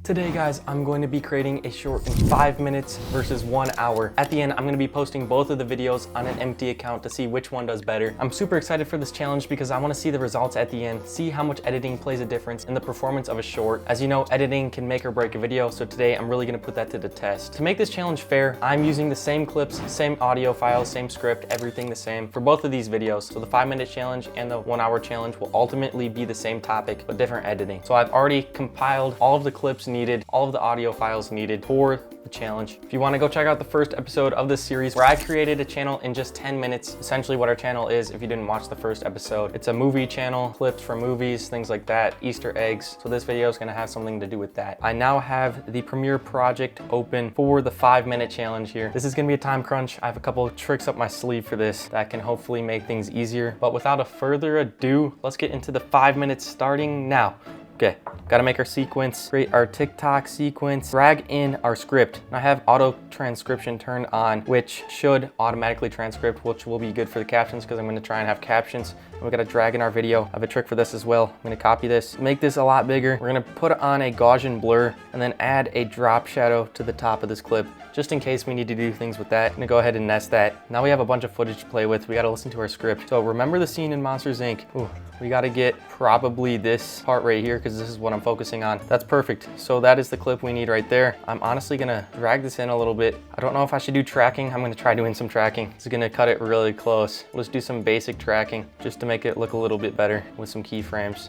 Today guys, I'm going to be creating a short in 5 minutes versus 1 hour. At the end, I'm going to be posting both of the videos on an empty account to see which one does better. I'm super excited for this challenge because I want to see the results at the end, see how much editing plays a difference in the performance of a short. As you know, editing can make or break a video, so today I'm really going to put that to the test. To make this challenge fair, I'm using the same clips, same audio files, same script, everything the same for both of these videos. So the 5-minute challenge and the 1 hour challenge will ultimately be the same topic, but different editing. So I've already compiled all of the clips needed, all of the audio files needed for the challenge. If you want to go check out the first episode of this series where I created a channel in just 10 minutes, essentially what our channel is if you didn't watch the first episode. It's a movie channel, clips from movies, things like that, Easter eggs. So this video is going to have something to do with that. I now have the Premiere project open for the 5-minute challenge here. This is going to be a time crunch. I have a couple of tricks up my sleeve for this that can hopefully make things easier. But without a further ado, let's get into the 5 minutes starting now. Okay, gotta make our sequence, create our TikTok sequence, drag in our script. And I have auto transcription turned on, which should automatically transcript, which will be good for the captions because I'm gonna try and have captions. And we gotta drag in our video. I have a trick for this as well. I'm gonna copy this, make this a lot bigger. We're gonna put on a Gaussian blur and then add a drop shadow to the top of this clip, just in case we need to do things with that. I'm gonna go ahead and nest that. Now we have a bunch of footage to play with. We gotta listen to our script. So remember the scene in Monsters, Inc. Ooh, we gotta get probably this part right here because this is what I'm focusing on. That's perfect. So that is the clip we need right there. I'm honestly gonna drag this in a little bit. I don't know if I should do tracking. I'm gonna try doing some tracking. It's gonna cut it really close. Let's do some basic tracking just to make it look a little bit better with some keyframes.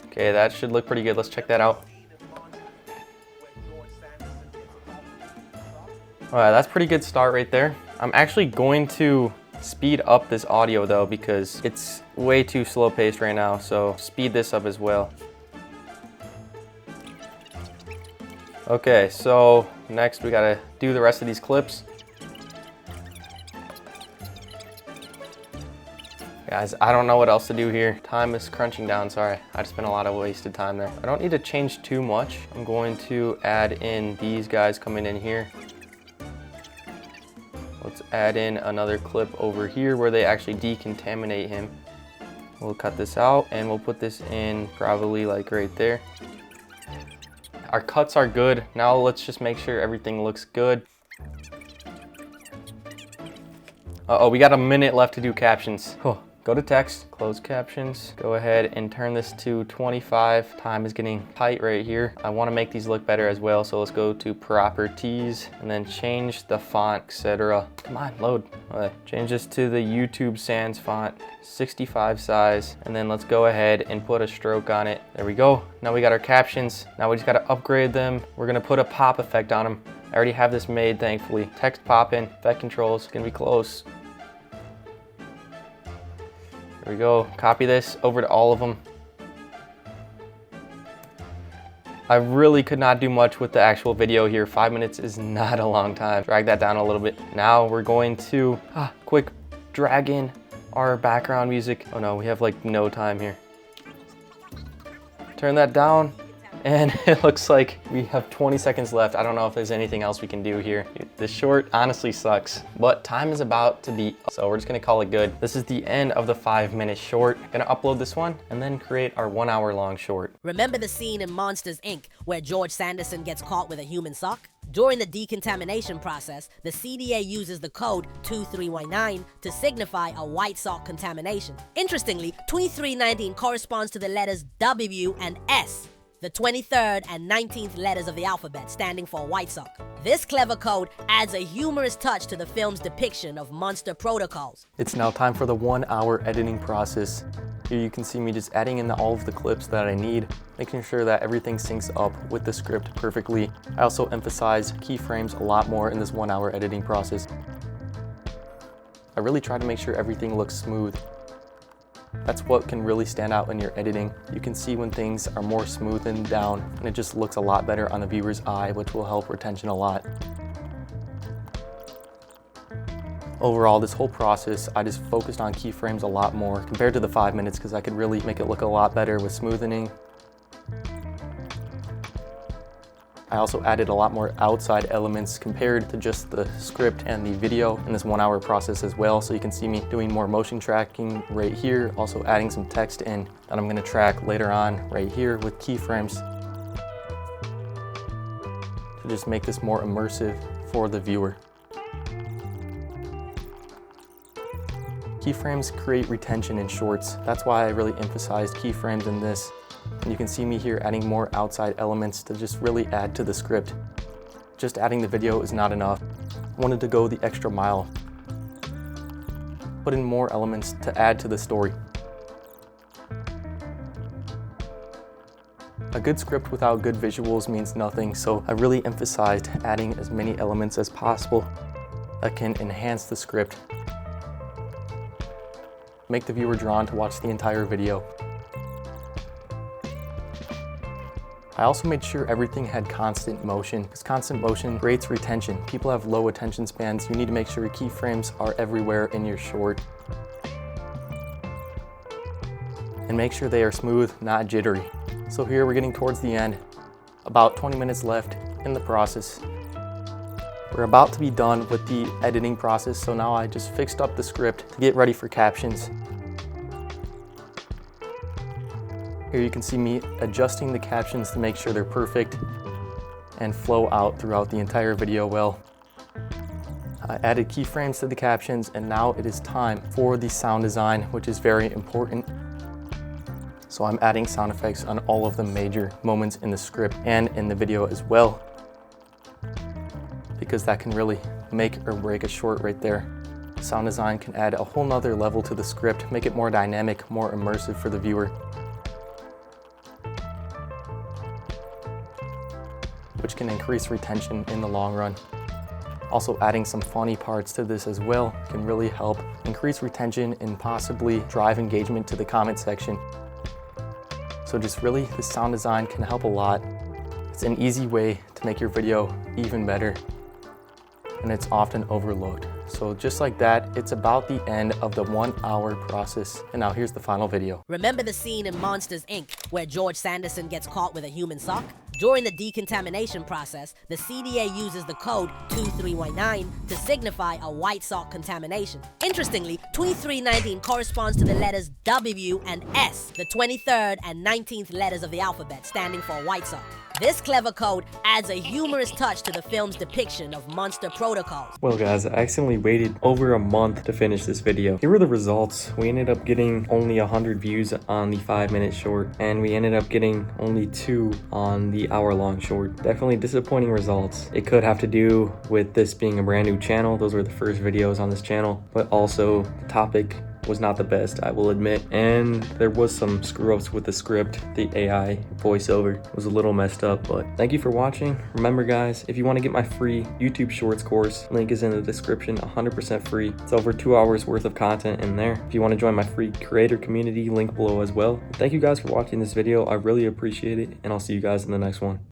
Okay, that should look pretty good. Let's check that out. All right, that's a pretty good start right there. I'm actually going to speed up this audio though because it's way too slow paced right now, so speed this up as well. Okay, so next we gotta do the rest of these clips. Guys, I don't know what else to do here. Time is crunching down, sorry. I just spent a lot of wasted time there. I don't need to change too much. I'm going to add in these guys coming in here. Let's add in another clip over here where they actually decontaminate him. We'll cut this out and we'll put this in probably like right there. Our cuts are good. Now let's just make sure everything looks good. Uh-oh, we got a minute left to do captions. Oh. Go to text, close captions, go ahead and turn this to 25. Time is getting tight right here. I want to make these look better as well, so let's go to properties and then change the font, etc. Come on, load. Okay. Change this to the YouTube Sans font, 65 size, and then let's go ahead and put a stroke on it. There we go. Now we got our captions. Now we just got to upgrade them. We're gonna put a pop effect on them. I already have this made, thankfully. Text pop in, effect controls, gonna be close. There we go, copy this over to all of them. I really could not do much with the actual video here. 5 minutes is not a long time. Drag that down a little bit. Now we're going to quick drag in our background music. Oh no, we have like no time here. Turn that down. And it looks like we have 20 seconds left. I don't know if there's anything else we can do here. This short honestly sucks, but time is about to be up, so we're just gonna call it good. This is the end of the 5-minute short. Gonna upload this one and then create our 1 hour long short. Remember the scene in Monsters, Inc. where George Sanderson gets caught with a human sock? During the decontamination process, the CDA uses the code 2319 to signify a white sock contamination. Interestingly, 2319 corresponds to the letters W and S, the 23rd and 19th letters of the alphabet, standing for white sock. This clever code adds a humorous touch to the film's depiction of monster protocols. It's now time for the 1 hour editing process. Here you can see me just adding in all of the clips that I need, making sure that everything syncs up with the script perfectly. I also emphasize keyframes a lot more in this 1 hour editing process. I really try to make sure everything looks smooth. That's what can really stand out in your editing. You can see when things are more smoothened down and it just looks a lot better on the viewer's eye, which will help retention a lot. Overall, this whole process, I just focused on keyframes a lot more compared to the 5 minutes because I could really make it look a lot better with smoothening. I also added a lot more outside elements compared to just the script and the video in this 1 hour process as well. So you can see me doing more motion tracking right here, also adding some text in that I'm gonna track later on right here with keyframes to just make this more immersive for the viewer. Keyframes create retention in shorts. That's why I really emphasized keyframes in this. And you can see me here adding more outside elements to just really add to the script. Just adding the video is not enough. I wanted to go the extra mile. Put in more elements to add to the story. A good script without good visuals means nothing, so I really emphasized adding as many elements as possible that can enhance the script. Make the viewer drawn to watch the entire video. I also made sure everything had constant motion, because constant motion creates retention. People have low attention spans. You need to make sure your keyframes are everywhere in your short. And make sure they are smooth, not jittery. So here we're getting towards the end, about 20 minutes left in the process. We're about to be done with the editing process, so now I just fixed up the script to get ready for captions. Here you can see me adjusting the captions to make sure they're perfect and flow out throughout the entire video well. I added keyframes to the captions, and now it is time for the sound design, which is very important. So I'm adding sound effects on all of the major moments in the script and in the video as well, because that can really make or break a short right there. Sound design can add a whole nother level to the script, make it more dynamic, more immersive for the viewer, which can increase retention in the long run. Also, adding some funny parts to this as well can really help increase retention and possibly drive engagement to the comment section. So just really, the sound design can help a lot. It's an easy way to make your video even better, and it's often overlooked. So just like that, it's about the end of the 1 hour process. And now here's the final video. Remember the scene in Monsters, Inc. where George Sanderson gets caught with a human sock? During the decontamination process, the CDA uses the code 2319 to signify a white sock contamination. Interestingly, 2319 corresponds to the letters W and S, the 23rd and 19th letters of the alphabet, standing for white sock. This clever code adds a humorous touch to the film's depiction of monster protocols. Well guys, I accidentally waited over a month to finish this video. Here were the results. We ended up getting only 100 views on the 5-minute short, and we ended up getting only 2 on the hour-long short. Definitely disappointing results. It could have to do with this being a brand new channel. Those were the first videos on this channel, but also the topic was not the best, I will admit, and there was some screw-ups with the script. The AI voiceover was a little messed up, but thank you for watching. Remember guys, if you want to get my free YouTube Shorts course, link is in the description, 100% free. It's over 2 hours worth of content in there. If you want to join my free creator community, link below as well. Thank you guys for watching this video. I really appreciate it, and I'll see you guys in the next one.